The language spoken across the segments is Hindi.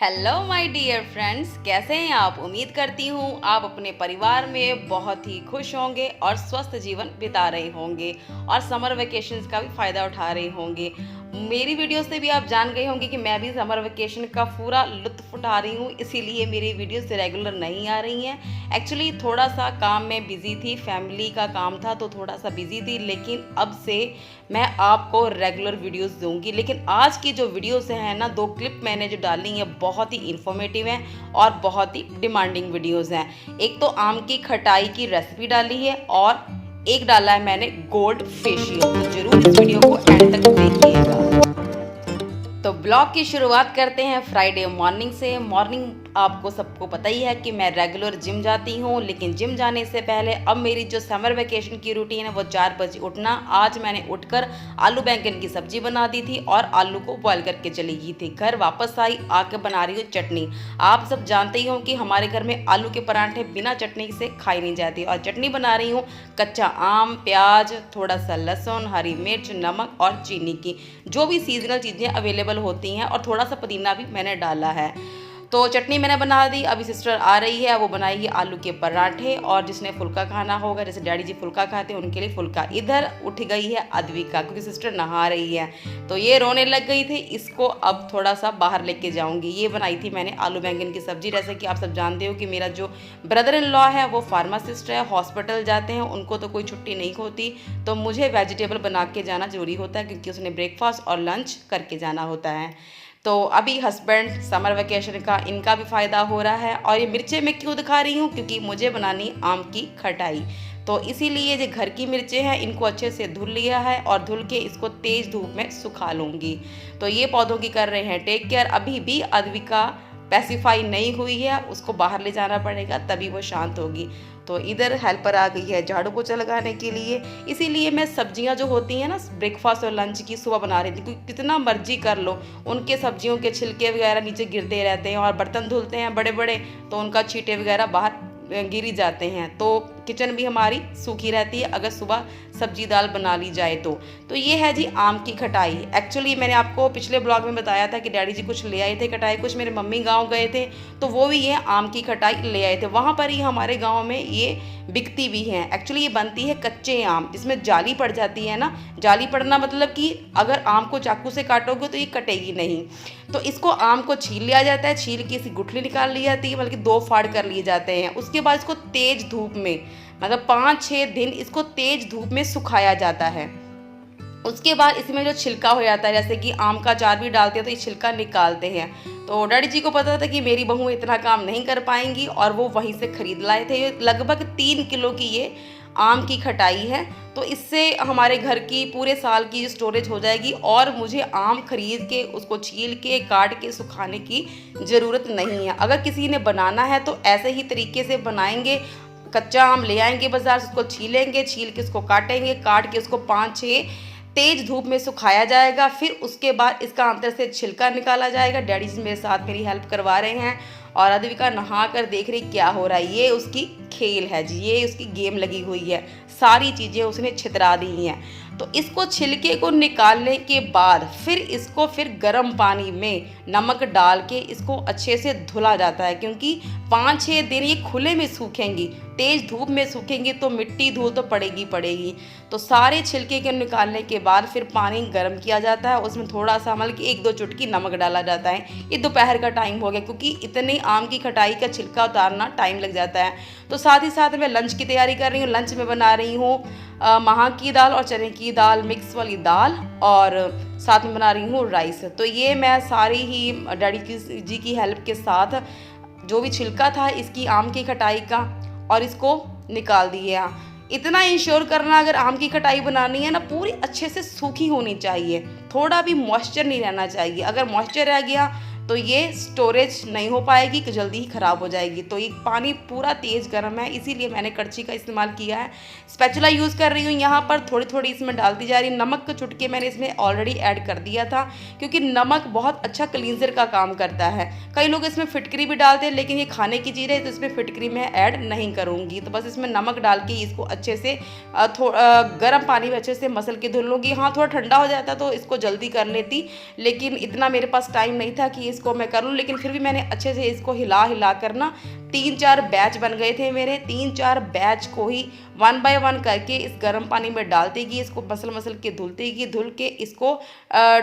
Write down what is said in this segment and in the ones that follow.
हेलो माय डियर फ्रेंड्स, कैसे हैं आप। उम्मीद करती हूँ आप अपने परिवार में बहुत ही खुश होंगे और स्वस्थ जीवन बिता रहे होंगे और समर वेकेशंस का भी फ़ायदा उठा रहे होंगे। मेरी वीडियो से भी आप जान गए होंगे कि मैं भी समर वेकेशन का पूरा लुत्फ़ उठा रही हूँ, इसीलिए मेरी वीडियोस रेगुलर नहीं आ रही हैं। एक्चुअली थोड़ा सा काम में बिज़ी थी, फैमिली का काम था तो थोड़ा सा बिज़ी थी, लेकिन अब से मैं आपको रेगुलर वीडियोस दूंगी। लेकिन आज की जो वीडियोस हैं ना, 2 क्लिप मैंने जो डाली हैं बहुत ही इंफॉर्मेटिव हैं और बहुत ही डिमांडिंग वीडियोस हैं। एक तो आम की खटाई की रेसिपी डाली है और एक डाला है मैंने गोल्ड फेशियल। तो जरूर इस वीडियो को एंड तक देखिएगा। तो ब्लॉग की शुरुआत करते हैं फ्राइडे मॉर्निंग से। मॉर्निंग आपको सबको पता ही है कि मैं रेगुलर जिम जाती हूँ, लेकिन जिम जाने से पहले अब मेरी जो समर वेकेशन की रूटीन है वो 4 बजे उठना। आज मैंने उठकर आलू बैंगन की सब्जी बना दी थी और आलू को बॉयल करके चली गई थी। घर वापस आई, आके बना रही हूँ चटनी। आप सब जानते ही हो कि हमारे घर में आलू के पराठे बिना चटनी से खाई नहीं जाती, और चटनी बना रही हूँ कच्चा आम, प्याज, थोड़ा सा लहसुन, हरी मिर्च, नमक और चीनी की, जो भी सीजनल चीज़ें अवेलेबल होती हैं, और थोड़ा सा पुदीना भी मैंने डाला है। तो चटनी मैंने बना दी। अभी सिस्टर आ रही है, वो बनाएगी आलू के पराठे, और जिसने फुल्का खाना होगा, जैसे डैडी जी फुल्का खाते हैं, उनके लिए फुल्का। इधर उठ गई है अद्विका, क्योंकि सिस्टर नहा रही है तो ये रोने लग गई थी। इसको अब थोड़ा सा बाहर लेके जाऊंगी। ये बनाई थी मैंने आलू बैंगन की सब्जी। जैसे कि आप सब जानते हो कि मेरा जो ब्रदर इन लॉ है वो फार्मासिस्ट है, हॉस्पिटल जाते हैं, उनको तो कोई छुट्टी नहीं होती, तो मुझे वेजिटेबल बना के जाना जरूरी होता है, क्योंकि उसने ब्रेकफास्ट और लंच करके जाना होता है। तो अभी हस्बैंड समर वेकेशन का इनका भी फ़ायदा हो रहा है। और ये मिर्चें मैं क्यों दिखा रही हूँ, क्योंकि मुझे बनानी आम की खटाई, तो इसीलिए जो घर की मिर्चें हैं इनको अच्छे से धुल लिया है और धुल के इसको तेज़ धूप में सुखा लूँगी। तो ये पौधों की कर रहे हैं टेक केयर। अभी भी अद्विका पैसिफाई नहीं हुई है, उसको बाहर ले जाना पड़ेगा तभी वो शांत होगी। तो इधर हेल्पर आ गई है झाड़ू पोछा लगाने के लिए। इसीलिए मैं सब्जियां जो होती हैं ना ब्रेकफास्ट और लंच की, सुबह बना रही थी, क्योंकि कितना मर्जी कर लो उनके सब्जियों के छिलके वगैरह नीचे गिरते रहते हैं, और बर्तन धुलते हैं बड़े बड़े तो उनका छींटे वगैरह बाहर गिरी जाते हैं। तो किचन भी हमारी सूखी रहती है अगर सुबह सब्जी दाल बना ली जाए तो ये है जी आम की खटाई। एक्चुअली मैंने आपको पिछले ब्लॉग में बताया था कि डैडी जी कुछ ले आए थे खटाई, कुछ मेरे मम्मी गांव गए थे तो वो भी ये आम की खटाई ले आए थे। वहाँ पर ही हमारे गांव में ये बिकती भी हैं। एक्चुअली ये बनती है कच्चे आम, जिसमें जाली पड़ जाती है ना। जाली पड़ना मतलब कि अगर आम को चाकू से काटोगे तो ये कटेगी नहीं। तो इसको आम को छील लिया जाता है, छील के इसकी गुठली निकाल ली जाती है, बल्कि 2 फाड़ कर लिए जाते हैं। उसके बाद इसको तेज धूप में, मतलब 5-6 दिन इसको तेज धूप में सुखाया जाता है। उसके बाद इसमें जो छिलका हो जाता है, जैसे कि आम का अचार भी डालते हैं तो ये छिलका निकालते हैं। तो डैडी जी को पता था कि मेरी बहू इतना काम नहीं कर पाएंगी, और वो वहीं से खरीद लाए थे। ये लगभग 3 किलो की ये आम की खटाई है। तो इससे हमारे घर की पूरे साल की स्टोरेज हो जाएगी, और मुझे आम खरीद के उसको छील के काट के सुखाने की ज़रूरत नहीं है। अगर किसी ने बनाना है तो ऐसे ही तरीके से बनाएंगे। कच्चा आम ले आएंगे बाजार से, उसको छीलेंगे, छील के उसको काटेंगे, काट के उसको 5-6 तेज धूप में सुखाया जाएगा। फिर उसके बाद इसका अंदर से छिलका निकाला जाएगा। डैडी जी मेरे साथ मेरी हेल्प करवा रहे हैं, और अद्विका नहा कर देख रही क्या हो रहा है। ये उसकी खेल है जी, ये उसकी गेम लगी हुई है, सारी चीज़ें उसने छितरा दी हैं। तो इसको छिलके को निकालने के बाद फिर गर्म पानी में नमक डाल के इसको अच्छे से धुला जाता है, क्योंकि 5-6 दिन ये खुले में सूखेंगी, तेज धूप में सूखेंगी तो मिट्टी धूल तो पड़ेगी पड़ेगी। तो सारे छिलके के निकालने के बाद फिर पानी गर्म किया जाता है, उसमें थोड़ा सा मतलब कि 1-2 चुटकी नमक डाला जाता है। ये दोपहर का टाइम हो गया, क्योंकि इतनी आम की खटाई का छिलका उतारना टाइम लग जाता है। तो साथ ही साथ मैं लंच की तैयारी कर रही हूँ। लंच में बना रही हूँ महा की दाल और चने की दाल, मिक्स वाली दाल, और साथ में बना रही हूँ राइस। तो ये मैं सारी ही डैडी जी की हेल्प के साथ जो भी छिलका था इसकी आम की खटाई का, और इसको निकाल दिया। इतना इंश्योर करना, अगर आम की खटाई बनानी है ना, पूरी अच्छे से सूखी होनी चाहिए, थोड़ा भी मॉइस्चर नहीं रहना चाहिए। अगर मॉइस्चर रह गया तो ये स्टोरेज नहीं हो पाएगी, कि जल्दी ही ख़राब हो जाएगी। तो ये पानी पूरा तेज़ गर्म है, इसीलिए मैंने कड़छी का इस्तेमाल किया है। स्पैचुला यूज़ कर रही हूँ यहाँ पर, थोड़ी थोड़ी इसमें डालती जा रही। नमक के चुटके मैंने इसमें ऑलरेडी ऐड कर दिया था, क्योंकि नमक बहुत अच्छा क्लींजर का काम करता है। कई लोग इसमें फिटकरी भी डालते हैं, लेकिन ये खाने की चीज़ है तो इसमें फिटकरी मैं ऐड नहीं करूँगी। तो बस इसमें नमक डाल के इसको अच्छे से गर्म पानी में अच्छे से मसल के धुल लूँगी। हाँ, थोड़ा ठंडा हो जाता तो इसको जल्दी कर लेती, लेकिन इतना मेरे पास टाइम नहीं था कि इसको मैं कर लूँ, लेकिन फिर भी मैंने अच्छे से इसको हिला हिला कर ना 3-4 बैच बन गए थे मेरे। 3-4 बैच को ही 1 बाय 1 करके इस गर्म पानी में डालती गई, इसको मसल मसल के धुलती गई, धुल के इसको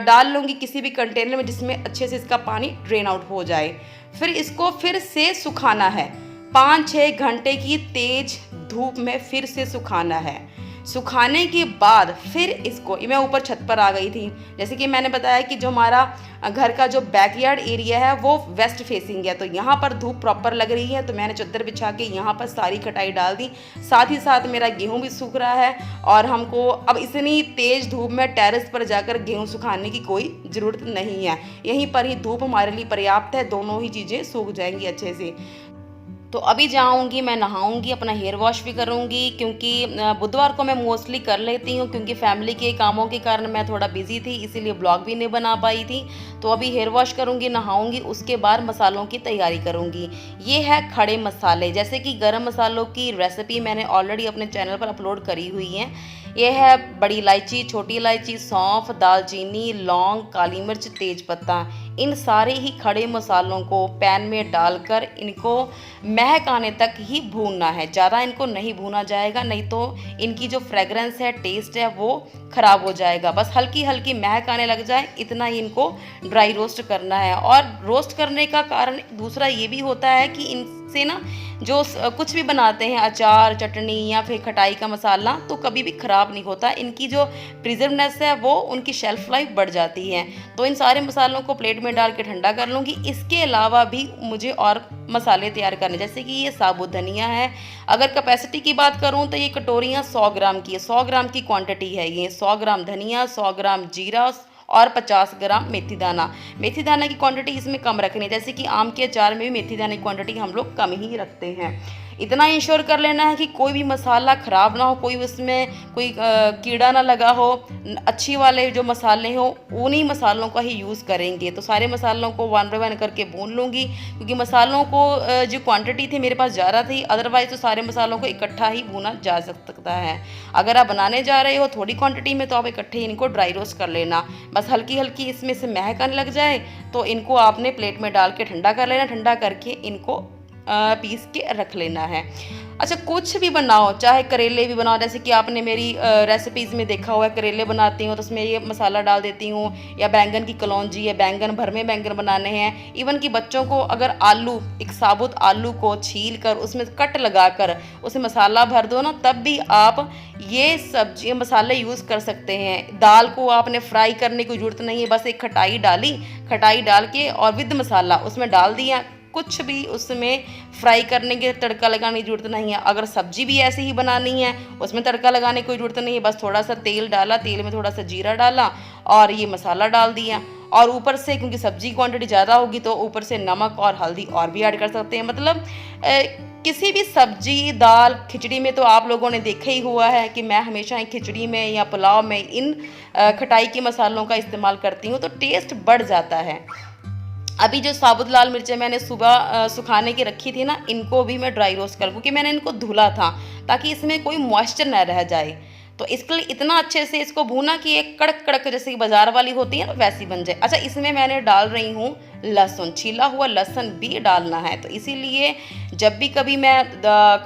डाल लूँगी किसी भी कंटेनर में जिसमें अच्छे से इसका पानी ड्रेन आउट हो जाए। फिर इसको फिर से सुखाना है, 5-6 घंटे की तेज धूप में फिर से सुखाना है। सुखाने के बाद फिर इसको, मैं ऊपर छत पर आ गई थी, जैसे कि मैंने बताया कि जो हमारा घर का जो बैकयार्ड एरिया है वो वेस्ट फेसिंग है, तो यहाँ पर धूप प्रॉपर लग रही है, तो मैंने चादर बिछा के यहाँ पर सारी खटाई डाल दी। साथ ही साथ मेरा गेहूँ भी सूख रहा है और हमको अब इतनी तेज़ धूप में टेरेस पर जाकर गेहूँ सुखाने की कोई ज़रूरत नहीं है, यहीं पर ही धूप हमारे लिए पर्याप्त है, दोनों ही चीज़ें सूख जाएंगी अच्छे से। तो अभी जाऊंगी, मैं नहाऊंगी, अपना हेयर वॉश भी करूंगी, क्योंकि बुधवार को मैं मोस्टली कर लेती हूं, क्योंकि फैमिली के कामों के कारण मैं थोड़ा बिजी थी, इसीलिए ब्लॉग भी नहीं बना पाई थी। तो अभी हेयर वॉश करूंगी, नहाऊंगी, उसके बाद मसालों की तैयारी करूंगी। ये है खड़े मसाले, जैसे कि गरम मसालों की रेसिपी मैंने ऑलरेडी अपने चैनल पर अपलोड करी हुई है। ये है बड़ी इलायची, छोटी इलायची, सौंफ, दालचीनी, लौंग, काली मिर्च, तेज़पत्ता। इन सारे ही खड़े मसालों को पैन में डालकर इनको महक आने तक ही भूनना है, ज़्यादा इनको नहीं भूना जाएगा, नहीं तो इनकी जो फ्रेगरेंस है, टेस्ट है, वो ख़राब हो जाएगा। बस हल्की हल्की महक आने लग जाए, इतना ही इनको ड्राई रोस्ट करना है। और रोस्ट करने का कारण दूसरा ये भी होता है कि इनसे ना जो कुछ भी बनाते हैं, अचार, चटनी या फिर खटाई का मसाला, तो कभी भी ख़राब नहीं होता। इनकी जो प्रिजर्वनेस है वो, उनकी शेल्फ लाइफ बढ़ जाती है। तो इन सारे मसालों को प्लेट में डाल के ठंडा कर लूँगी। इसके अलावा भी मुझे और मसाले तैयार करने, जैसे कि ये साबुत धनिया है। अगर कैपेसिटी की बात करूँ तो ये कटोरियाँ 100 ग्राम की है, 100 ग्राम की क्वांटिटी है ये। 100 ग्राम धनिया, 100 ग्राम जीरा और 50 ग्राम मेथी दाना। मेथी दाना की क्वांटिटी इसमें कम रखनी है, जैसे कि आम के अचार में भी मेथी दाने की क्वांटिटी हम लोग कम ही रखते हैं। इतना इंश्योर कर लेना है कि कोई भी मसाला ख़राब ना हो, कोई उसमें कोई कीड़ा ना लगा हो। अच्छी वाले जो मसाले हो उन्हीं मसालों का ही यूज़ करेंगे। तो सारे मसालों को 1 बाय 1 करके भून लूँगी, क्योंकि मसालों को जो क्वांटिटी थी मेरे पास ज़्यादा थी, अदरवाइज़ तो सारे मसालों को इकट्ठा ही भूना जा सकता है। अगर आप बनाने जा रहे हो थोड़ी क्वांटिटी में, तो आप इकट्ठे इनको ड्राई रोस्ट कर लेना। बस हल्की हल्की इसमें से महक आने लग जाए तो इनको आपने प्लेट में डाल के ठंडा कर लेना। ठंडा करके इनको पीस के रख लेना है। अच्छा, कुछ भी बनाओ, चाहे करेले भी बनाओ, जैसे कि आपने मेरी रेसिपीज़ में देखा हुआ है, करेले बनाती हूँ तो उसमें ये मसाला डाल देती हूँ, या बैंगन की कलौंजी है, बैंगन भर में बैंगन बनाने हैं। इवन कि बच्चों को अगर आलू, एक साबुत आलू को छील कर उसमें कट लगा कर उसे मसाला भर दो ना, तब भी आप ये सब्जी मसाले यूज़ कर सकते हैं। दाल को आपने फ्राई करने की ज़रूरत नहीं है, बस एक खटाई डाली, खटाई डाल के और विद मसाला उसमें डाल दिया, कुछ भी उसमें फ्राई करने के तड़का लगाने की ज़रूरत नहीं है। अगर सब्जी भी ऐसे ही बनानी है, उसमें तड़का लगाने की कोई ज़रूरत नहीं है, बस थोड़ा सा तेल डाला, तेल में थोड़ा सा जीरा डाला और ये मसाला डाल दिया। और ऊपर से, क्योंकि सब्जी क्वांटिटी ज़्यादा होगी, तो ऊपर से नमक और हल्दी और भी ऐड कर सकते हैं। मतलब किसी भी सब्जी, दाल, खिचड़ी में तो आप लोगों ने देखा ही हुआ है कि मैं हमेशा खिचड़ी में या पुलाव में इन खटाई के मसालों का इस्तेमाल करती हूँ, तो टेस्ट बढ़ जाता है। अभी जो साबुत लाल मिर्चें मैंने सुबह सुखाने की रखी थी ना, इनको भी मैं ड्राई रोस्ट कर, क्योंकि मैंने इनको धुला था ताकि इसमें कोई मॉइस्चर न रह जाए। तो इसके लिए इतना अच्छे से इसको भूना कि एक कड़क कड़क जैसे कि बाजार वाली होती है ना, वैसी बन जाए। अच्छा, इसमें मैंने डाल रही हूँ लहसुन, छिला हुआ लहसुन भी डालना है। तो इसीलिए जब भी कभी मैं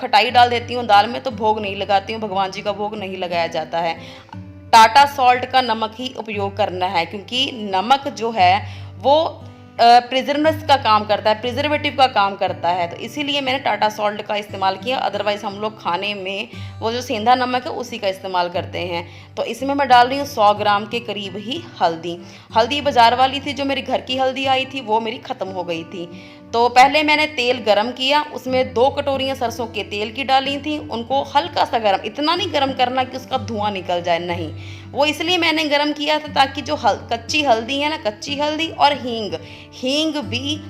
खटाई डाल देती हूँ दाल में, तो भोग नहीं लगाती हूँ, भगवान जी का भोग नहीं लगाया जाता है। टाटा सॉल्ट का नमक ही उपयोग करना है, क्योंकि नमक जो है वो प्रिजर्वेटिव का काम करता है, प्रिजर्वेटिव का काम करता है। तो इसीलिए मैंने टाटा सॉल्ट का इस्तेमाल किया, अदरवाइज़ हम लोग खाने में वो जो सेंधा नमक है उसी का इस्तेमाल करते हैं। तो इसमें मैं डाल रही हूँ 100 ग्राम के करीब ही हल्दी। हल्दी बाज़ार वाली थी, जो मेरी घर की हल्दी आई थी वो मेरी ख़त्म हो गई थी। तो पहले मैंने तेल गरम किया, उसमें 2 कटोरियाँ सरसों के तेल की डाली थी। उनको हल्का सा गरम, इतना नहीं गरम करना कि उसका धुआं निकल जाए, नहीं, वो इसलिए मैंने गरम किया था ताकि जो कच्ची हल्दी है ना, कच्ची हल्दी और हींग भी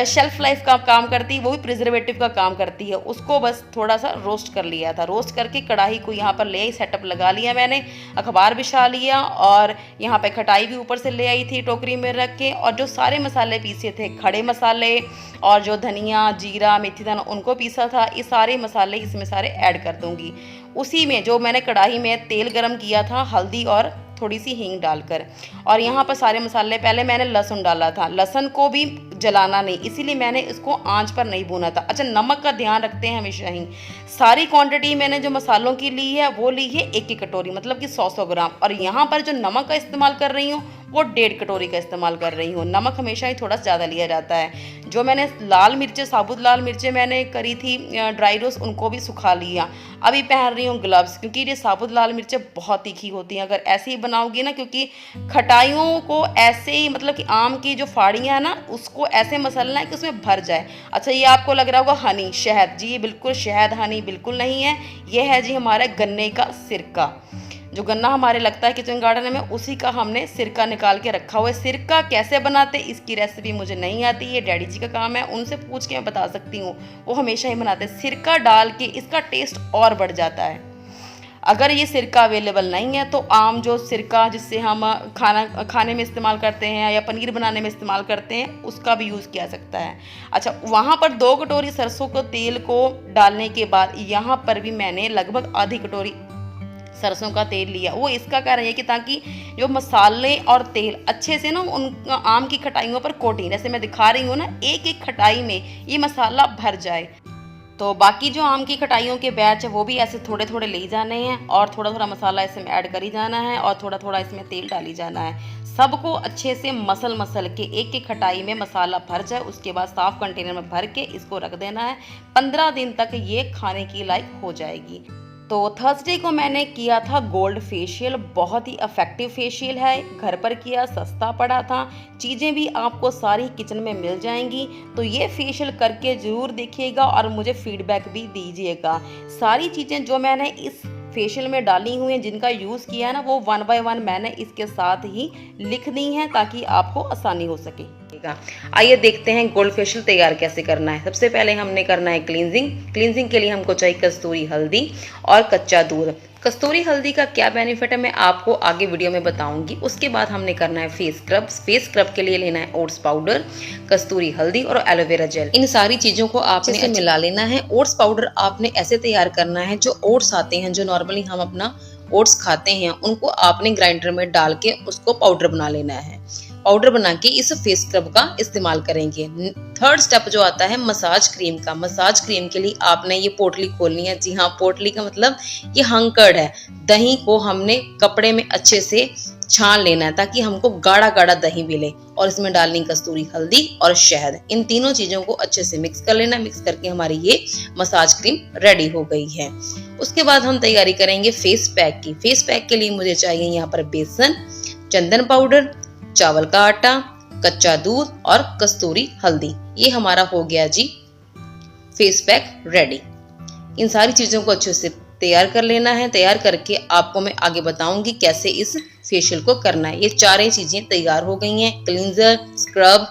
शेल्फ लाइफ का काम करती है, वो भी प्रिजर्वेटिव का काम करती है। उसको बस थोड़ा सा रोस्ट कर लिया था। रोस्ट करके कढ़ाई को यहाँ पर ले आई, सेटअप लगा लिया मैंने, अखबार बिछा लिया और यहाँ पे खटाई भी ऊपर से ले आई थी टोकरी में रख के। और जो सारे मसाले पीसे थे, खड़े मसाले और जो धनिया, जीरा, मेथी दाना, उनको पीसा था, ये सारे मसाले इसमें सारे ऐड कर दूँगी। उसी में जो मैंने कढ़ाई में तेल गरम किया था, हल्दी और थोड़ी सी हींग डालकर। और यहाँ पर सारे मसाले, पहले मैंने लहसुन डाला था, लहसुन को भी जलाना नहीं, इसीलिए मैंने इसको आंच पर नहीं भूना था। अच्छा, नमक का ध्यान रखते हैं हमेशा ही। सारी क्वांटिटी मैंने जो मसालों की ली है वो ली है 1 कटोरी, मतलब कि 100 ग्राम। और यहाँ पर जो नमक का इस्तेमाल कर रही हूँ वो 1.5 कटोरी का इस्तेमाल कर रही हूँ। नमक हमेशा ही थोड़ा ज़्यादा लिया जाता है। जो मैंने लाल मिर्चें, साबुत लाल मिर्चें मैंने करी थी ड्राई रोस्ट, उनको भी सुखा लिया। अभी पहन रही हूँ ग्लव्स, क्योंकि ये साबुत लाल मिर्चें बहुत तीखी होती हैं। अगर ऐसे ही बनाओगी ना, क्योंकि खटाइयों को ऐसे ही, मतलब कि आम की जो फाड़ियाँ हैं ना, उसको ऐसे मसलना है कि उसमें भर जाए। अच्छा, ये आपको लग रहा होगा हनी, शहद। जी, ये बिल्कुल शहद हनी बिल्कुल नहीं है। ये है जी हमारा गन्ने का सिरका। जो गन्ना हमारे लगता है किचन गार्डन में, उसी का हमने सिरका निकाल के रखा हुआ है। सिरका कैसे बनाते इसकी रेसिपी मुझे नहीं आती, ये डैडी जी का काम है, उनसे पूछ के मैं बता सकती हूँ। वो हमेशा ही बनाते हैं। सिरका डाल के इसका टेस्ट और बढ़ जाता है। अगर ये सिरका अवेलेबल नहीं है तो आम जो सिरका जिससे हम खाने में इस्तेमाल करते हैं या पनीर बनाने में इस्तेमाल करते हैं, उसका भी यूज़ किया सकता है। अच्छा, वहाँ पर 2 कटोरी सरसों के तेल को डालने के बाद यहाँ पर भी मैंने लगभग आधी कटोरी सरसों का तेल लिया। वो इसका कारण है कि ताकि जो मसाले और तेल अच्छे से ना उन आम की खटाइयों पर कोटिंग, जैसे मैं दिखा रही हूँ ना, एक एक खटाई में ये मसाला भर जाए। तो बाकी जो आम की खटाइयों के बैच है वो भी ऐसे थोड़े थोड़े ले जाने हैं और थोड़ा थोड़ा मसाला इसमें ऐड करी जाना है और थोड़ा थोड़ा इसमें तेल डाली जाना है। सबको अच्छे से मसल के एक एक खटाई में मसाला भर जाए। उसके बाद साफ कंटेनर में भर के इसको रख देना है। 15 दिन तक ये खाने की लायक हो जाएगी। तो थर्सडे को मैंने किया था गोल्ड फेशियल। बहुत ही इफेक्टिव फेशियल है, घर पर किया, सस्ता पड़ा था, चीज़ें भी आपको सारी किचन में मिल जाएंगी। तो ये फेशियल करके ज़रूर देखिएगा और मुझे फीडबैक भी दीजिएगा। सारी चीज़ें जो मैंने इस फेशियल में डाली हुई हैं, जिनका यूज़ किया है ना, वो 1 बाय 1 मैंने इसके साथ ही लिख दी हैं ताकि आपको आसानी हो सके। आइए देखते हैं गोल्ड फेशियल तैयार कैसे करना है। सबसे पहले हमने करना है क्लींजिंग के लिए हमको चाहिए कस्तूरी हल्दी और कच्चा दूध। कस्तूरी हल्दी का क्या बेनिफिट है मैं आपको आगे वीडियो में बताऊंगी। उसके बाद हमने करना है फेस स्क्रब के लिए लेना है ओट्स पाउडर, कस्तूरी हल्दी और एलोवेरा जेल। इन सारी चीजों को आपने मिला लेना है। ओट्स पाउडर आपने ऐसे तैयार करना है, जो ओट्स आते हैं, जो नॉर्मली हम अपना ओट्स खाते हैं, उनको आपने ग्राइंडर में डाल के उसको पाउडर बना लेना है। पाउडर बना के इस फेस स्क्रब का इस्तेमाल करेंगे। थर्ड स्टेप जो आता है मसाज क्रीम का। मसाज क्रीम के लिए आपने ये पोटली खोलनी है। जी हाँ, पोटली का मतलब ये हंकड़ है। दही को हमने कपड़े में अच्छे से छान लेना है ताकि हमको गाढ़ा गाढ़ा दही मिले, और इसमें डालनी कस्तूरी हल्दी और शहद। इन तीनों चीजों को अच्छे से मिक्स कर लेना। मिक्स करके हमारी ये मसाज क्रीम रेडी हो गई है। उसके बाद हम तैयारी करेंगे फेस पैक की। फेस पैक के लिए मुझे चाहिए यहाँ पर बेसन, चंदन पाउडर, चावल का आटा, कच्चा दूध और कस्तूरी हल्दी। ये हमारा हो गया जी फेस पैक रेडी। इन सारी चीजों को अच्छे से तैयार कर लेना है। तैयार करके आपको मैं आगे बताऊंगी कैसे इस फेशियल को करना है। ये चारें चीजें तैयार हो गई हैं, क्लींजर, स्क्रब,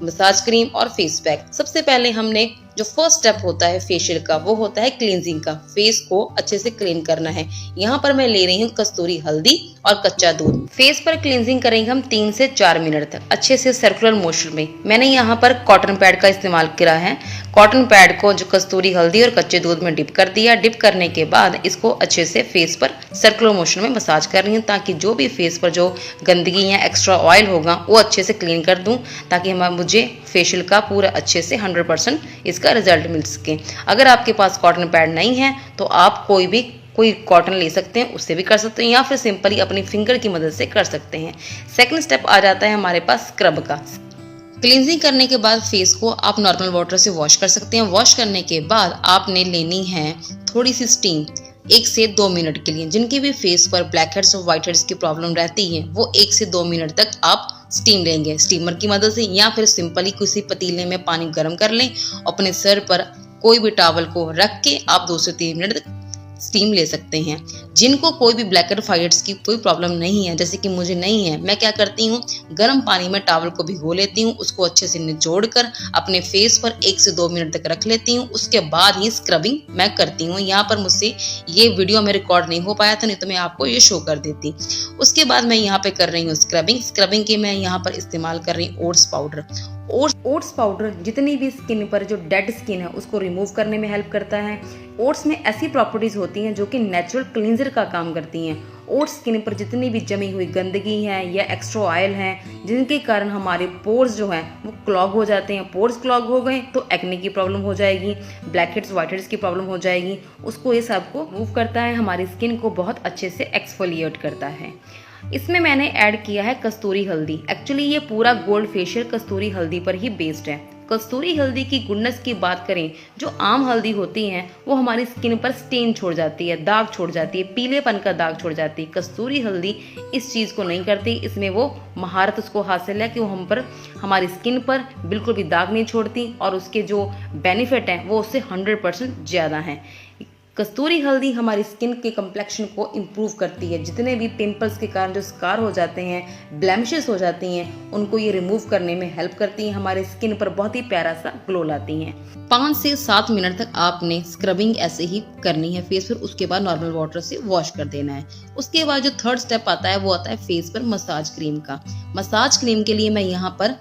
मसाज क्रीम और फेस पैक। सबसे पहले हमने जो फर्स्ट स्टेप होता है फेशियल का, वो होता है क्लींजिंग का। फेस को अच्छे से क्लीन करना है। यहाँ पर मैं ले रही हूँ कस्तूरी हल्दी और कच्चा दूध। फेस पर क्लींजिंग करेंगे हम 3 से 4 मिनट तक अच्छे से सर्कुलर मोशन में। मैंने यहाँ पर कॉटन पैड का इस्तेमाल किया है। कॉटन पैड को जो कस्तूरी हल्दी और कच्चे दूध में डिप कर दिया। डिप करने के बाद इसको अच्छे से फेस पर सर्कुलर मोशन में मसाज कर रही हूँ, ताकि जो भी फेस पर जो गंदगी या एक्स्ट्रा ऑयल होगा वो अच्छे से क्लीन कर दूँ, ताकि मुझे फेशियल का पूरा अच्छे से 100% इसका रिजल्ट मिल सके। अगर आपके पास कॉटन पैड नहीं है तो आप कोई कॉटन ले सकते हैं, उससे भी कर सकते हैं, या फिर सिंपली अपनी फिंगर की मदद से कर सकते हैं। सेकंड स्टेप आ जाता है हमारे पास स्क्रब का। क्लींजिंग करने के बाद फेस को आप नॉर्मल वाटर से वॉश कर सकते हैं। वॉश करने के बाद आपने लेनी है थोड़ी सी स्टीम 1 से 2 मिनट के लिए। जिनके भी फेस पर ब्लैक हेड्स और व्हाइट हेड्स की प्रॉब्लम रहती है, वो 1 से 2 मिनट तक आप स्टीम लेंगे स्टीमर की मदद से, या फिर सिंपली किसी पतीले में पानी गर्म कर लें। अपने सर पर कोई भी टॉवल को रख के आप 2 से 3 मिनट तक स्टीम ले सकते हैं। जिनको कोई भी ब्लैक हेड्स व्हाइट हेड्स की कोई प्रॉब्लम नहीं है, जैसे कि मुझे नहीं है, मैं क्या करती हूँ, गर्म पानी में टॉवल को भिगो लेती हूँ, उसको अच्छे से निचोड़ कर अपने फेस पर 1 से 2 मिनट तक रख लेती हूँ। उसके बाद ही स्क्रबिंग मैं करती हूँ। यहाँ पर मुझसे ये वीडियो में रिकॉर्ड नहीं हो पाया था, नहीं तो मैं आपको ये शो कर देती। उसके बाद मैं यहाँ पे कर रही हूँ स्क्रबिंग के मैं यहाँ पर इस्तेमाल कर रही हूँ ओट्स पाउडर। ओट्स पाउडर जितनी भी स्किन पर जो डेड स्किन है उसको रिमूव करने में हेल्प करता है। ओट्स में ऐसी प्रॉपर्टीज़ होती हैं जो कि नेचुरल क्लींजर का काम करती हैं। ओट्स स्किन पर जितनी भी जमी हुई गंदगी है या एक्स्ट्रा ऑयल है जिनके कारण हमारे पोर्स जो हैं वो क्लॉग हो जाते हैं, पोर्स क्लॉग हो गए तो एक्ने की प्रॉब्लम हो जाएगी, ब्लैक हेड्स व्हाइट हेड्स की प्रॉब्लम हो जाएगी, उसको ये सब को रिमूव करता है, हमारी स्किन को बहुत अच्छे से एक्सफोलिएट करता है। इसमें मैंने ऐड किया है कस्तूरी हल्दी। एक्चुअली ये पूरा गोल्ड फेशियल कस्तूरी हल्दी पर ही बेस्ड है। कस्तूरी हल्दी की गुडनेस की बात करें, जो आम हल्दी होती हैं वो हमारी स्किन पर स्टेन छोड़ जाती है, दाग छोड़ जाती है, पीलेपन का दाग छोड़ जाती है। कस्तूरी हल्दी इस चीज़ को नहीं करती, इसमें वो महारत उसको हासिल है कि वो हमारी स्किन पर बिल्कुल भी दाग नहीं छोड़ती और उसके जो बेनिफिट हैं वो उससे 100% ज़्यादा हैं। कस्तूरी हल्दी हमारी स्किन के कम्प्लेक्शन को इम्प्रूव करती है। जितने भी पिंपल्स के कारण जो स्कार हो जाते हैं, ब्लेमिशेस हो जाती हैं, उनको ये रिमूव करने में हेल्प करती हैं, हमारे स्किन पर बहुत ही प्यारा सा ग्लो लाती हैं। 5 से 7 मिनट तक आपने स्क्रबिंग ऐसे ही करनी है फेस पर, उसके बाद नॉर्मल वाटर से वॉश कर देना है। उसके बाद जो थर्ड स्टेप आता है वो आता है फेस पर मसाज क्रीम का। मसाज क्रीम के लिए मैं यहाँ पर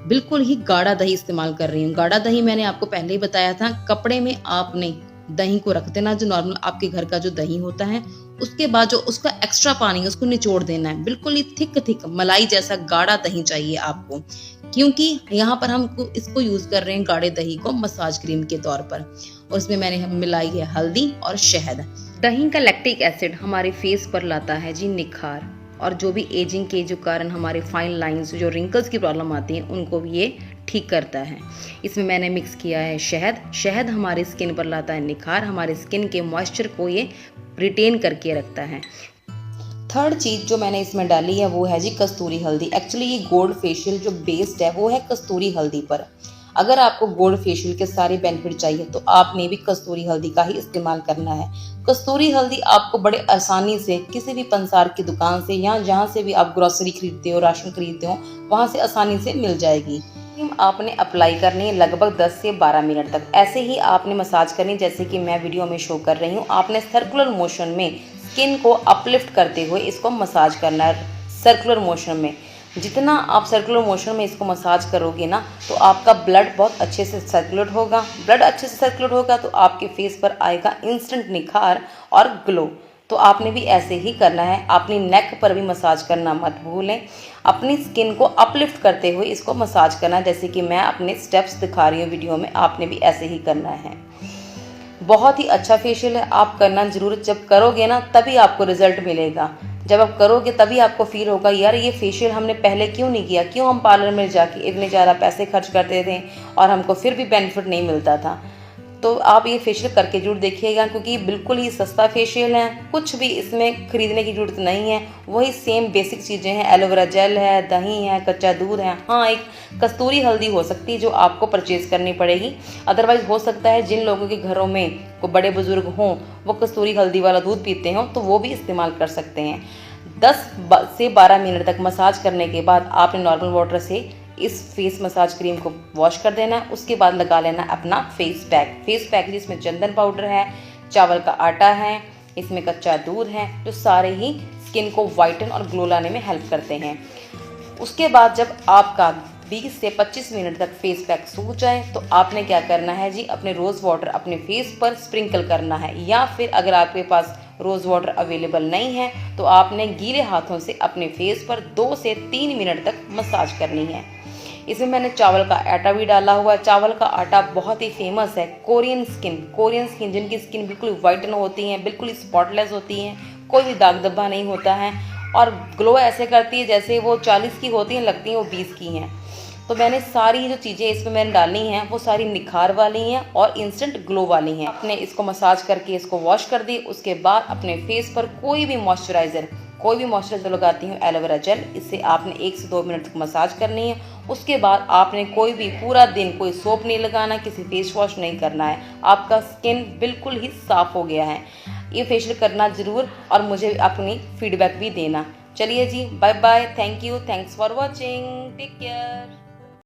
बिल्कुल ही गाढ़ा दही इस्तेमाल कर रही हूँ। गाढ़ा दही मैंने आपको पहले ही बताया था, कपड़े में आपने दही को रख देना, जो नॉर्मल आपके घर का जो दही होता है, उसके बाद जो उसका एक्स्ट्रा पानी है उसको निचोड़ देना है। बिल्कुल ही थिक मलाई जैसा गाढ़ा दही चाहिए आपको, क्योंकि यहाँ पर हम इसको यूज कर रहे हैं गाढ़े दही को मसाज क्रीम के तौर पर। और इसमें मैंने मिलाई है हल्दी और शहद। दही का लैक्टिक एसिड हमारे फेस पर लाता है जी निखार, और जो भी एजिंग के जो कारण हमारे फाइन लाइंस, जो रिंकल्स की प्रॉब्लम आती है, उनको भी ये ठीक करता है। इसमें मैंने मिक्स किया है शहद। शहद हमारी स्किन पर लाता है निखार, हमारे स्किन के मॉइस्चर को ये रिटेन करके रखता है। थर्ड चीज़ जो मैंने इसमें डाली है वो है जी कस्तूरी हल्दी। एक्चुअली ये गोल्ड फेशियल जो बेस्ड है वो है कस्तूरी हल्दी पर। अगर आपको गोल्ड फेशियल के सारे बेनिफिट चाहिए तो आपने भी कस्तूरी हल्दी का ही इस्तेमाल करना है। कस्तूरी हल्दी आपको बड़े आसानी से किसी भी पंसार की दुकान से या जहाँ से भी आप ग्रोसरी खरीदते हो, राशन खरीदते हो, वहाँ से आसानी से मिल जाएगी। आपने अप्लाई करनी है लगभग 10 से 12 मिनट तक। ऐसे ही आपने मसाज करनी जैसे कि मैं वीडियो में शो कर रही हूँ। आपने सर्कुलर मोशन में स्किन को अपलिफ्ट करते हुए इसको मसाज करना है। सर्कुलर मोशन में जितना आप सर्कुलर मोशन में इसको मसाज करोगे ना, तो आपका ब्लड बहुत अच्छे से सर्कुलेट होगा। ब्लड अच्छे से सर्कुलेट होगा तो आपके फेस पर आएगा इंस्टेंट निखार और ग्लो। तो आपने भी ऐसे ही करना है। अपनी नेक पर भी मसाज करना मत भूलें। अपनी स्किन को अपलिफ्ट करते हुए इसको मसाज करना, जैसे कि मैं अपने स्टेप्स दिखा रही हूँ वीडियो में, आपने भी ऐसे ही करना है। बहुत ही अच्छा फेशियल है, आप करना जरूर। जब करोगे ना तभी आपको रिजल्ट मिलेगा। जब आप करोगे तभी आपको फील होगा यार ये फेशियल हमने पहले क्यों नहीं किया, क्यों हम पार्लर में जाके इतने ज़्यादा पैसे खर्च करते थे और हमको फिर भी बेनिफिट नहीं मिलता था। तो आप ये फेशियल करके जरूर देखिएगा, क्योंकि बिल्कुल ही सस्ता फेशियल है। कुछ भी इसमें खरीदने की जरूरत नहीं है, वही सेम बेसिक चीज़ें हैं। एलोवेरा जेल है, दही है, कच्चा दूध है। हाँ, एक कस्तूरी हल्दी हो सकती है जो आपको परचेज़ करनी पड़ेगी। अदरवाइज़ हो सकता है जिन लोगों के घरों में को बड़े बुजुर्ग हों वो कस्तूरी हल्दी वाला दूध पीते हों तो वो भी इस्तेमाल कर सकते हैं। 10 से 12 मिनट तक मसाज करने के बाद आपने नॉर्मल वाटर से इस फेस मसाज क्रीम को वॉश कर देना है। उसके बाद लगा लेना अपना फेस पैक। फेस पैक जिसमें चंदन पाउडर है, चावल का आटा है, इसमें कच्चा दूध है, जो सारे ही स्किन को वाइटन और ग्लो लाने में हेल्प करते हैं। उसके बाद जब आपका 20 से 25 मिनट तक फेस पैक सूख जाए तो आपने क्या करना है जी, अपने रोज़ वाटर अपने फेस पर स्प्रिंकल करना है। या फिर अगर आपके पास रोज़ वाटर अवेलेबल नहीं है तो आपने गीले हाथों से अपने फेस पर 2 से 3 मिनट तक मसाज करनी है। इसमें मैंने चावल का आटा भी डाला हुआ है। चावल का आटा बहुत ही फेमस है। कोरियन स्किन जिनकी स्किन बिल्कुल वाइटन होती है, बिल्कुल स्पॉटलेस होती हैं, कोई भी दाग धब्बा नहीं होता है और ग्लो ऐसे करती है जैसे वो 40 की होती हैं, लगती हैं वो 20 की हैं। तो मैंने सारी जो चीज़ें इसमें मैंने डाली हैं वो सारी निखार वाली हैं और इंस्टेंट ग्लो वाली हैं। आपने इसको मसाज करके इसको वॉश कर दी। उसके बाद अपने फेस पर कोई भी मॉइस्चराइज़र लगाती हूँ एलोवेरा जेल, इससे आपने 1 से 2 मिनट तक मसाज करनी है। उसके बाद आपने कोई भी पूरा दिन कोई सोप नहीं लगाना, किसी फेस वॉश नहीं करना है। आपका स्किन बिल्कुल ही साफ़ हो गया है। ये फेशियल करना ज़रूर और मुझे अपनी फीडबैक भी देना। चलिए जी, bye bye, thank you, thanks for watching, take care.